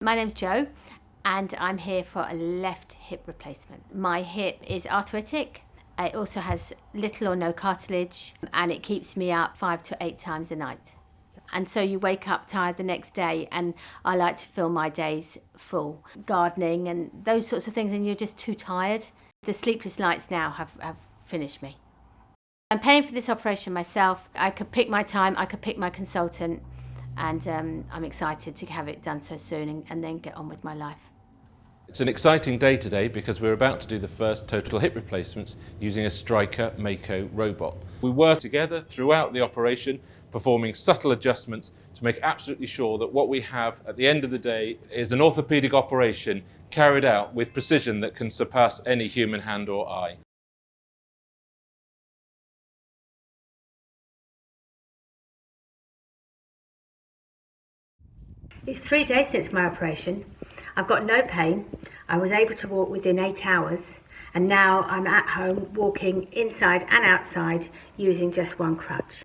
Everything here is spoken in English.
My name's Jo and I'm here for a left hip replacement. My hip is arthritic. It also has little or no cartilage and it keeps me up 5 to 8 times a night. And so you wake up tired the next day, and I like to fill my days full. Gardening and those sorts of things, and you're just too tired. The sleepless nights now have finished me. I'm paying for this operation myself. I could pick my time, I could pick my consultant, and I'm excited to have it done so soon and then get on with my life. It's an exciting day today because we're about to do the first total hip replacements using a Stryker Mako robot. We work together throughout the operation, performing subtle adjustments to make absolutely sure that what we have at the end of the day is an orthopaedic operation carried out with precision that can surpass any human hand or eye. It's 3 days since my operation. I've got no pain. I was able to walk within 8 hours, and now I'm at home walking inside and outside using just one crutch.